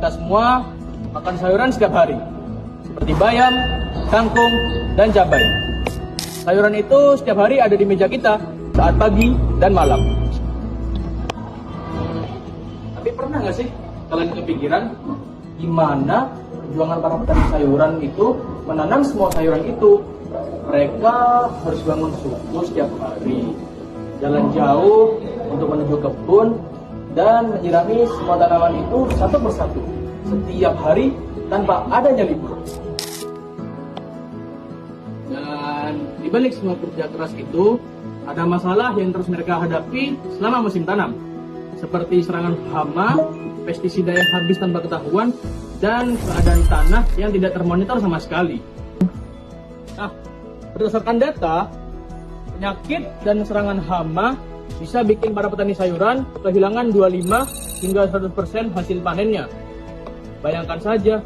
kita semua makan sayuran setiap hari, seperti bayam, kangkung, dan cabai. Sayuran itu setiap hari ada di meja kita saat pagi dan malam. Tapi pernah nggak sih kalian kepikiran gimana perjuangan para petani sayuran itu menanam semua sayuran itu? Mereka harus bangun subuh setiap hari, jalan jauh untuk menuju kebun, dan menyirami semua tanaman itu satu persatu setiap hari tanpa adanya libur. Dan dibalik semua kerja keras itu, ada masalah yang terus mereka hadapi selama musim tanam, seperti serangan hama, pestisida yang habis tanpa ketahuan, dan keadaan tanah yang tidak termonitor sama sekali. Nah, berdasarkan data, penyakit dan serangan hama bisa bikin para petani sayuran kehilangan 25 hingga 100% hasil panennya. Bayangkan saja,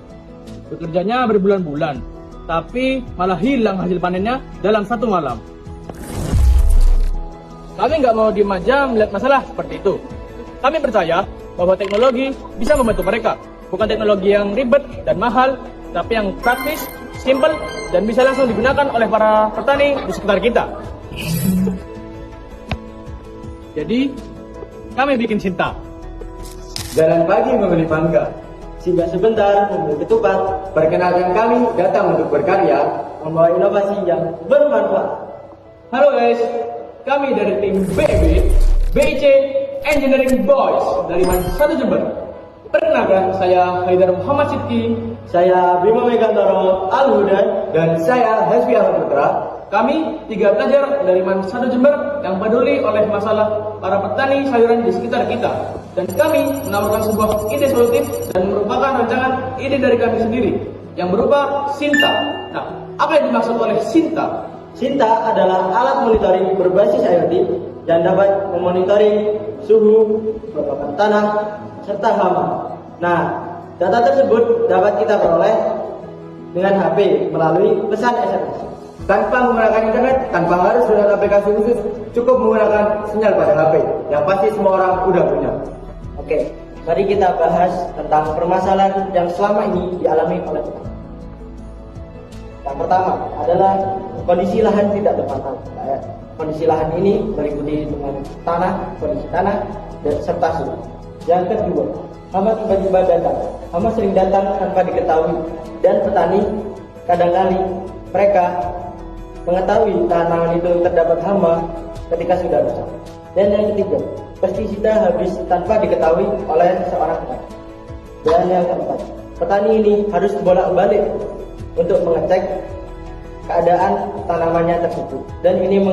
bekerjanya berbulan-bulan, tapi malah hilang hasil panennya dalam satu malam. Kami nggak mau diem aja melihat masalah seperti itu. Kami percaya bahwa teknologi bisa membantu mereka. Bukan teknologi yang ribet dan mahal, tapi yang praktis, simple, dan bisa langsung digunakan oleh para petani di sekitar kita. Jadi, kami bikin Sinta. Jalan pagi membeli mangga, singgah sebentar membeli ketupat. Perkenalkan kami datang untuk berkarya, membawa inovasi yang bermanfaat. Halo guys, kami dari tim BIC Engineering Boys dari Mansado Jember. Perkenalkan, saya Haidar Muhammad Sidki. Saya Bima Megantoro Al-Hudan. Dan saya Hasbi Al-Putra. Kami 3 pelajar dari Mansado Jember yang peduli oleh masalah para petani sayuran di sekitar kita. Dan kami menawarkan sebuah ide solutif dan merupakan rancangan ide dari kami sendiri yang berupa Sinta. Nah, apa yang dimaksud oleh Sinta? Sinta adalah alat monitoring berbasis IoT yang dapat memonitoring suhu, kelembapan tanah, serta hama. Nah, data tersebut dapat kita peroleh dengan HP melalui pesan SMS. Tanpa menggunakan internet, tanpa harus dengan aplikasi khusus, cukup menggunakan sinyal pada HP, yang pasti semua orang udah punya. Oke, mari kita bahas tentang permasalahan yang selama ini dialami oleh petani. Yang pertama adalah kondisi lahan tidak terpantau. Kondisi lahan ini meliputi dengan kondisi tanah, dan serta suhu. Yang kedua, hama tiba-tiba datang. Hama sering datang tanpa diketahui, dan petani kadang-kali mereka mengetahui tanaman itu terdapat hama ketika sudah rusak. Dan yang ketiga, pestisida habis tanpa diketahui oleh seorang petani. Dan yang keempat, petani ini harus bolak-balik untuk mengecek keadaan tanamannya tersebut. Dan ini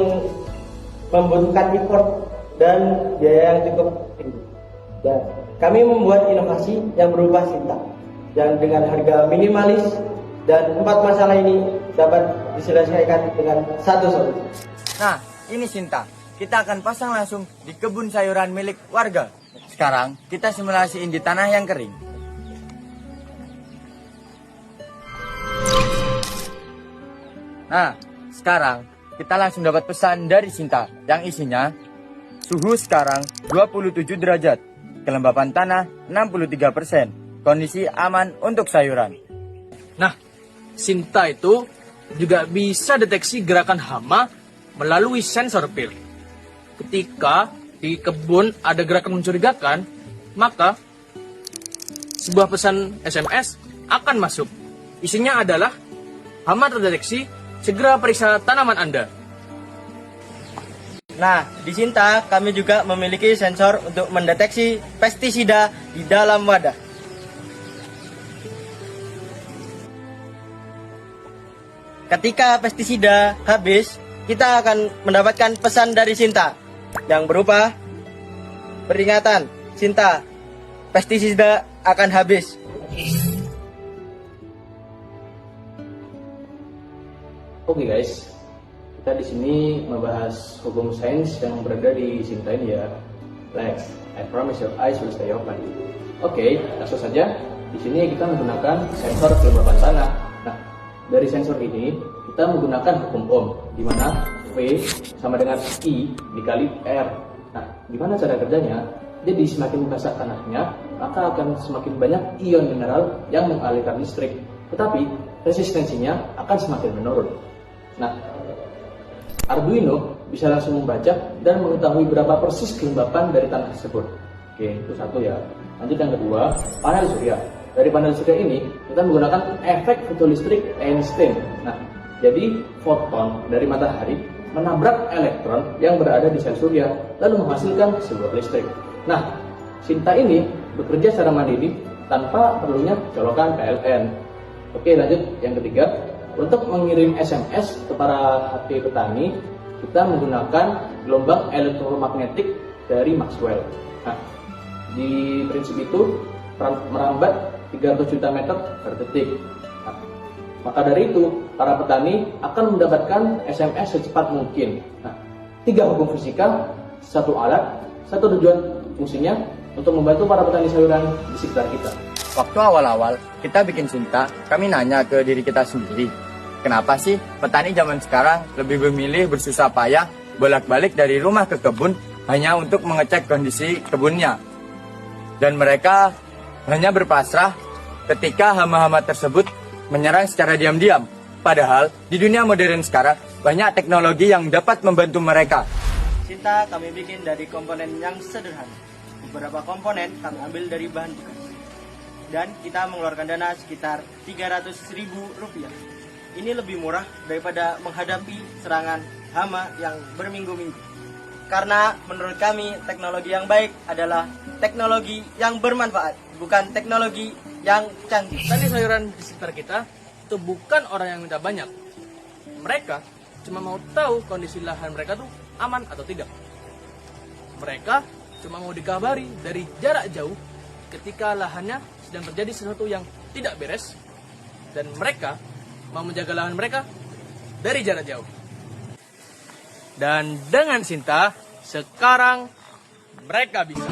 membutuhkan effort dan biaya yang cukup tinggi. Dan kami membuat inovasi yang berupa Sinta yang dengan harga minimalis, dan 4 masalah ini dapat diselesaikan dengan satu solusi. Nah, ini Sinta. Kita akan pasang langsung di kebun sayuran milik warga. Sekarang kita simulasiin di tanah yang kering. Nah, sekarang kita langsung dapat pesan dari Sinta yang isinya suhu sekarang 27 derajat, kelembapan tanah 63%, kondisi aman untuk sayuran. Nah, Sinta itu juga bisa deteksi gerakan hama melalui sensor pil. Ketika di kebun ada gerakan mencurigakan, maka sebuah pesan SMS akan masuk. Isinya adalah, hama terdeteksi, segera periksa tanaman Anda. Nah, di Sinta kami juga memiliki sensor untuk mendeteksi pestisida di dalam wadah. Ketika pestisida habis, kita akan mendapatkan pesan dari Sinta yang berupa peringatan, Sinta, pestisida akan habis. Oke guys, kita di sini membahas hukum sains yang berada di Sinta ini ya. Lex, I promise your eyes will stay open. Oke, langsung saja. Di sini kita menggunakan sensor kelembapan tanah. Nah, dari sensor ini kita menggunakan hukum Ohm, di mana V sama dengan I dikali R. Nah, gimana cara kerjanya? Jadi semakin basah tanahnya, maka akan semakin banyak ion mineral yang mengalirkan listrik. Tetapi resistensinya akan semakin menurun. Nah, Arduino bisa langsung membaca dan mengetahui berapa persis kelembapan dari tanah tersebut. Oke, itu satu ya. Lanjut yang kedua, panel surya. Dari panel surya ini, kita menggunakan efek fotolistrik Einstein. Nah, jadi foton dari matahari menabrak elektron yang berada di sel surya, lalu menghasilkan sebuah listrik. Nah, Sinta ini bekerja secara mandiri tanpa perlunya colokan PLN. Oke, lanjut yang ketiga. Untuk mengirim SMS ke para HP petani, kita menggunakan gelombang elektromagnetik dari Maxwell. Nah, di prinsip itu merambat 300 juta meter per detik. Nah, maka dari itu, para petani akan mendapatkan SMS secepat mungkin. Nah, 3 hukum fisika, 1 alat, 1 tujuan fungsinya untuk membantu para petani sayuran di sekitar kita. Waktu awal-awal kita bikin Sinta, kami nanya ke diri kita sendiri, kenapa sih petani zaman sekarang lebih memilih bersusah payah bolak-balik dari rumah ke kebun hanya untuk mengecek kondisi kebunnya? Dan mereka hanya berpasrah ketika hama-hama tersebut menyerang secara diam-diam. Padahal di dunia modern sekarang banyak teknologi yang dapat membantu mereka. Sinta kami bikin dari komponen yang sederhana. Beberapa komponen kami ambil dari bahan bekas. Dan kita mengeluarkan dana sekitar Rp300.000. Ini lebih murah daripada menghadapi serangan hama yang berminggu-minggu. Karena menurut kami teknologi yang baik adalah teknologi yang bermanfaat, bukan teknologi yang canggih. Petani sayuran di sekitar kita itu bukan orang yang minta banyak. Mereka cuma mau tahu kondisi lahan mereka tuh aman atau tidak. Mereka cuma mau dikabari dari jarak jauh ketika lahannya sedang terjadi sesuatu yang tidak beres, dan mereka mau menjaga lahan mereka dari jarak jauh. Dan dengan Sinta, sekarang mereka bisa